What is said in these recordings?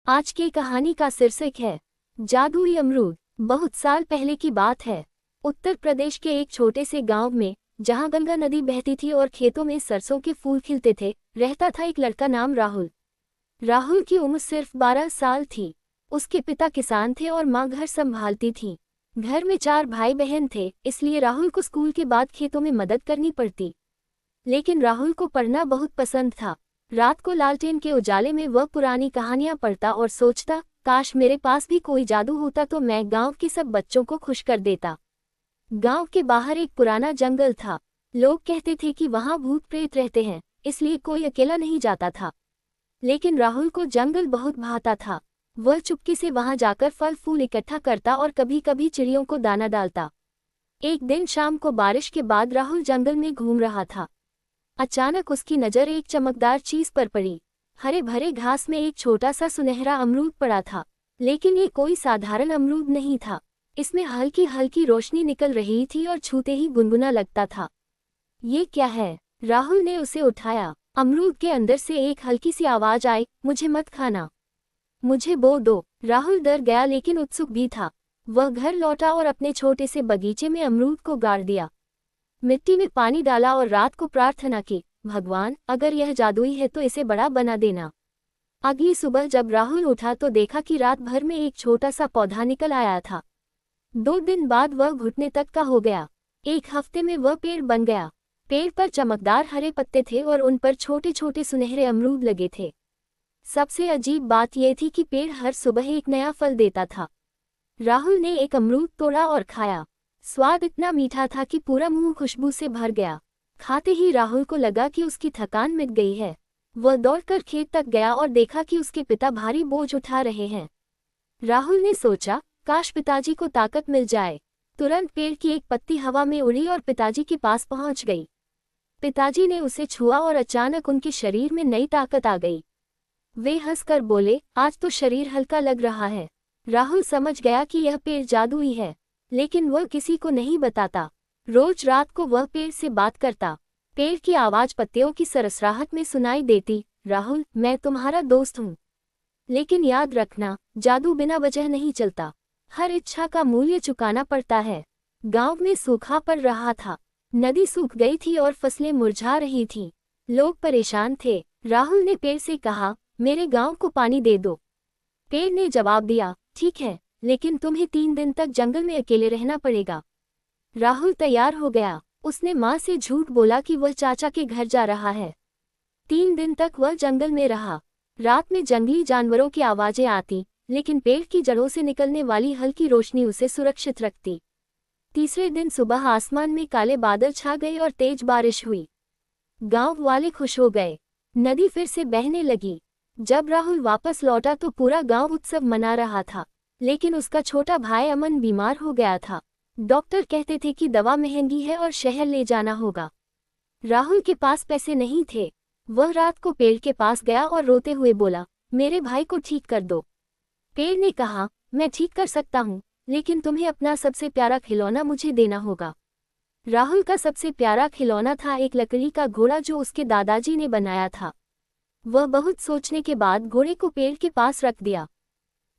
आज की कहानी का शीर्षक है जादुई अमरूद। बहुत साल पहले की बात है। उत्तर प्रदेश के एक छोटे से गांव में, जहां गंगा नदी बहती थी और खेतों में सरसों के फूल खिलते थे, रहता था एक लड़का नाम राहुल। राहुल की उम्र सिर्फ 12 साल थी। उसके पिता किसान थे और माँ घर संभालती थी। घर में 4 भाई बहन थे, इसलिए राहुल को स्कूल के बाद खेतों में मदद करनी पड़ती। लेकिन राहुल को पढ़ना बहुत पसंद था। रात को लालटेन के उजाले में वह पुरानी कहानियां पढ़ता और सोचता, काश मेरे पास भी कोई जादू होता तो मैं गांव के सब बच्चों को खुश कर देता। गांव के बाहर एक पुराना जंगल था। लोग कहते थे कि वहां भूत प्रेत रहते हैं, इसलिए कोई अकेला नहीं जाता था। लेकिन राहुल को जंगल बहुत भाता था। वह चुपके से वहां जाकर फल फूल इकट्ठा करता और कभी कभी चिड़ियों को दाना डालता। एक दिन शाम को बारिश के बाद राहुल जंगल में घूम रहा था। अचानक उसकी नज़र एक चमकदार चीज पर पड़ी। हरे भरे घास में एक छोटा सा सुनहरा अमरूद पड़ा था। लेकिन ये कोई साधारण अमरूद नहीं था। इसमें हल्की हल्की रोशनी निकल रही थी और छूते ही गुनगुना लगता था। ये क्या है? राहुल ने उसे उठाया। अमरूद के अंदर से एक हल्की सी आवाज आई, मुझे मत खाना, मुझे बो दो। राहुल डर गया लेकिन उत्सुक भी था। वह घर लौटा और अपने छोटे से बगीचे में अमरूद को गाड़ दिया। मिट्टी में पानी डाला और रात को प्रार्थना की, भगवान, अगर यह जादुई है तो इसे बड़ा बना देना। अगली सुबह जब राहुल उठा तो देखा कि रात भर में एक छोटा सा पौधा निकल आया था। 2 दिन बाद वह घुटने तक का हो गया। 1 हफ्ते में वह पेड़ बन गया। पेड़ पर चमकदार हरे पत्ते थे और उन पर छोटे छोटे सुनहरे अमरूद लगे थे। सबसे अजीब बात यह थी कि पेड़ हर सुबह एक नया फल देता था। राहुल ने एक अमरूद तोड़ा और खाया। स्वाद इतना मीठा था कि पूरा मुंह खुशबू से भर गया। खाते ही राहुल को लगा कि उसकी थकान मिट गई है। वह दौड़कर खेत तक गया और देखा कि उसके पिता भारी बोझ उठा रहे हैं। राहुल ने सोचा, काश पिताजी को ताकत मिल जाए। तुरंत पेड़ की एक पत्ती हवा में उड़ी और पिताजी के पास पहुंच गई। पिताजी ने उसे छुआ और अचानक उनके शरीर में नई ताकत आ गई। वे हंसकर बोले, आज तो शरीर हल्का लग रहा है। राहुल समझ गया कि यह पेड़ जादुई है, लेकिन वह किसी को नहीं बताता। रोज रात को वह पेड़ से बात करता। पेड़ की आवाज पत्तियों की सरसराहट में सुनाई देती, राहुल, मैं तुम्हारा दोस्त हूँ। लेकिन याद रखना, जादू बिना वजह नहीं चलता। हर इच्छा का मूल्य चुकाना पड़ता है। गांव में सूखा पड़ रहा था। नदी सूख गई थी और फसलें मुरझा रही थीं। लोग परेशान थे। राहुल ने पेड़ से कहा, मेरे गांव को पानी दे दो। पेड़ ने जवाब दिया, ठीक है, लेकिन तुम्हें 3 दिन तक जंगल में अकेले रहना पड़ेगा। राहुल तैयार हो गया। उसने माँ से झूठ बोला कि वह चाचा के घर जा रहा है। 3 दिन तक वह जंगल में रहा। रात में जंगली जानवरों की आवाजें आती, लेकिन पेड़ की जड़ों से निकलने वाली हल्की रोशनी उसे सुरक्षित रखती। तीसरे दिन सुबह आसमान में काले बादल छा गए और तेज बारिश हुई। गांव वाले खुश हो गए। नदी फिर से बहने लगी। जब राहुल वापस लौटा तो पूरा गांव उत्सव मना रहा था। लेकिन उसका छोटा भाई अमन बीमार हो गया था। डॉक्टर कहते थे कि दवा महंगी है और शहर ले जाना होगा। राहुल के पास पैसे नहीं थे। वह रात को पेड़ के पास गया और रोते हुए बोला, मेरे भाई को ठीक कर दो। पेड़ ने कहा, मैं ठीक कर सकता हूँ, लेकिन तुम्हें अपना सबसे प्यारा खिलौना मुझे देना होगा। राहुल का सबसे प्यारा खिलौना था एक लकड़ी का घोड़ा जो उसके दादाजी ने बनाया था। वह बहुत सोचने के बाद घोड़े को पेड़ के पास रख दिया।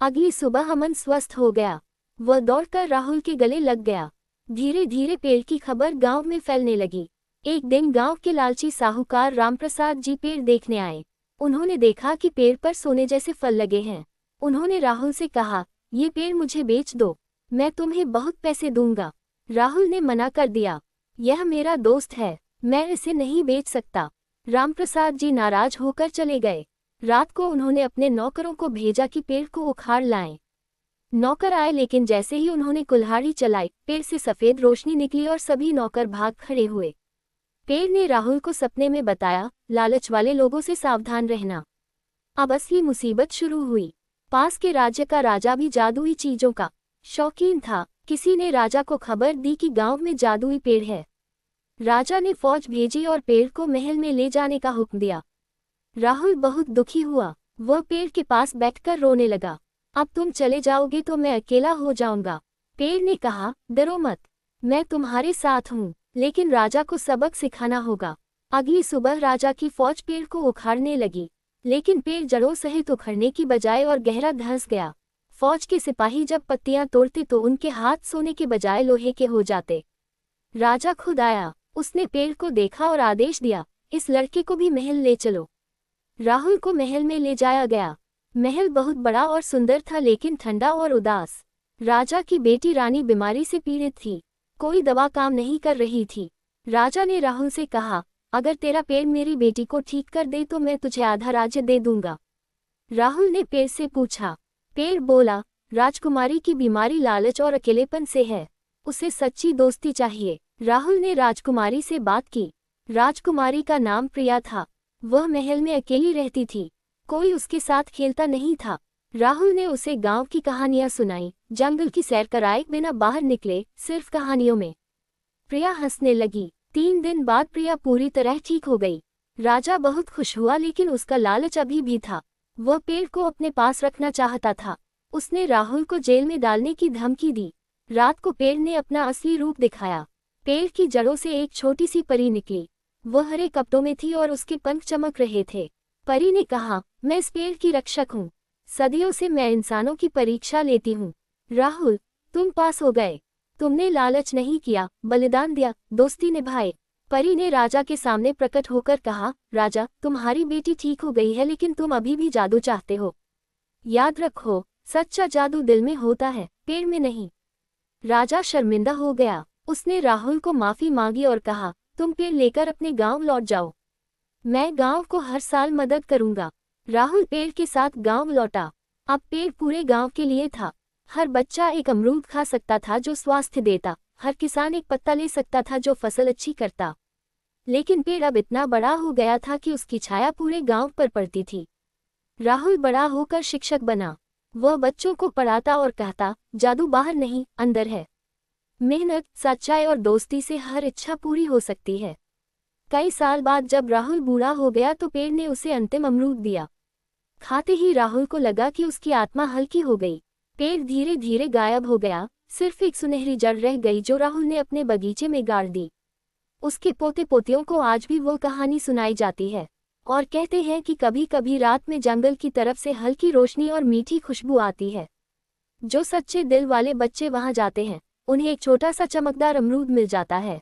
अगली सुबह अमन स्वस्थ हो गया। वह दौड़कर राहुल के गले लग गया। धीरे धीरे पेड़ की खबर गांव में फैलने लगी। एक दिन गांव के लालची साहूकार रामप्रसाद जी पेड़ देखने आए। उन्होंने देखा कि पेड़ पर सोने जैसे फल लगे हैं। उन्होंने राहुल से कहा, ये पेड़ मुझे बेच दो, मैं तुम्हें बहुत पैसे दूंगा। राहुल ने मना कर दिया, यह मेरा दोस्त है, मैं इसे नहीं बेच सकता। रामप्रसाद जी नाराज होकर चले गए। रात को उन्होंने अपने नौकरों को भेजा कि पेड़ को उखाड़ लाएं। नौकर आए, लेकिन जैसे ही उन्होंने कुल्हाड़ी चलाई, पेड़ से सफेद रोशनी निकली और सभी नौकर भाग खड़े हुए। पेड़ ने राहुल को सपने में बताया, लालच वाले लोगों से सावधान रहना। अब असली मुसीबत शुरू हुई। पास के राज्य का राजा भी जादुई चीजों का शौकीन था। किसी ने राजा को खबर दी कि गांव में जादुई पेड़ है। राजा ने फौज भेजी और पेड़ को महल में ले जाने का हुक्म दिया। राहुल बहुत दुखी हुआ। वह पेड़ के पास बैठकर रोने लगा। अब तुम चले जाओगे तो मैं अकेला हो जाऊंगा। पेड़ ने कहा, डरो मत, मैं तुम्हारे साथ हूँ, लेकिन राजा को सबक सिखाना होगा। अगली सुबह राजा की फौज पेड़ को उखाड़ने लगी। लेकिन पेड़ जड़ों सहित उखड़ने की बजाय और गहरा धंस गया। फौज के सिपाही जब पत्तियां तोड़ते तो उनके हाथ सोने के बजाय लोहे के हो जाते। राजा खुद आया, उसने पेड़ को देखा और आदेश दिया, इस लड़के को भी महल ले चलो। राहुल को महल में ले जाया गया। महल बहुत बड़ा और सुंदर था लेकिन ठंडा और उदास। राजा की बेटी रानी बीमारी से पीड़ित थी, कोई दवा काम नहीं कर रही थी। राजा ने राहुल से कहा, अगर तेरा पेड़ मेरी बेटी को ठीक कर दे तो मैं तुझे आधा राज्य दे दूंगा। राहुल ने पेड़ से पूछा। पेड़ बोला, राजकुमारी की बीमारी लालच और अकेलेपन से है, उसे सच्ची दोस्ती चाहिए। राहुल ने राजकुमारी से बात की। राजकुमारी का नाम प्रिया था। वह महल में अकेली रहती थी, कोई उसके साथ खेलता नहीं था। राहुल ने उसे गांव की कहानियां सुनाई, जंगल की सैर कराए बिना बाहर निकले, सिर्फ कहानियों में। प्रिया हंसने लगी। 3 दिन बाद प्रिया पूरी तरह ठीक हो गई। राजा बहुत खुश हुआ लेकिन उसका लालच अभी भी था। वह पेड़ को अपने पास रखना चाहता था। उसने राहुल को जेल में डालने की धमकी दी। रात को पेड़ ने अपना असली रूप दिखाया। पेड़ की जड़ों से एक छोटी सी परी निकली। वह हरे कपड़ों में थी और उसके पंख चमक रहे थे। परी ने कहा, मैं इस पेड़ की रक्षक हूँ। सदियों से मैं इंसानों की परीक्षा लेती हूँ। राहुल, तुम पास हो गए। तुमने लालच नहीं किया, बलिदान दिया, दोस्ती निभाए। परी ने राजा के सामने प्रकट होकर कहा, राजा, तुम्हारी बेटी ठीक हो गई है लेकिन तुम अभी भी जादू चाहते हो। याद रखो, सच्चा जादू दिल में होता है, पेड़ में नहीं। राजा शर्मिंदा हो गया। उसने राहुल को माफी मांगी और कहा, तुम पेड़ लेकर अपने गांव लौट जाओ। मैं गांव को हर साल मदद करूंगा। राहुल पेड़ के साथ गांव लौटा। अब पेड़ पूरे गांव के लिए था। हर बच्चा एक अमरूद खा सकता था जो स्वास्थ्य देता, हर किसान एक पत्ता ले सकता था जो फसल अच्छी करता। लेकिन पेड़ अब इतना बड़ा हो गया था कि उसकी छाया पूरे गांव पर पड़ती थी। राहुल बड़ा होकर शिक्षक बना। वह बच्चों को पढ़ाता और कहता, जादू बाहर नहीं, अंदर है। मेहनत, सच्चाई और दोस्ती से हर इच्छा पूरी हो सकती है। कई साल बाद जब राहुल बूढ़ा हो गया तो पेड़ ने उसे अंतिम अमरूद दिया। खाते ही राहुल को लगा कि उसकी आत्मा हल्की हो गई। पेड़ धीरे धीरे गायब हो गया, सिर्फ एक सुनहरी जड़ रह गई जो राहुल ने अपने बगीचे में गाड़ दी। उसके पोते पोतियों को आज भी वो कहानी सुनाई जाती है और कहते हैं कि कभी कभी रात में जंगल की तरफ से हल्की रोशनी और मीठी खुशबू आती है। जो सच्चे दिल वाले बच्चे वहां जाते हैं, उन्हें एक छोटा सा चमकदार अमरूद मिल जाता है।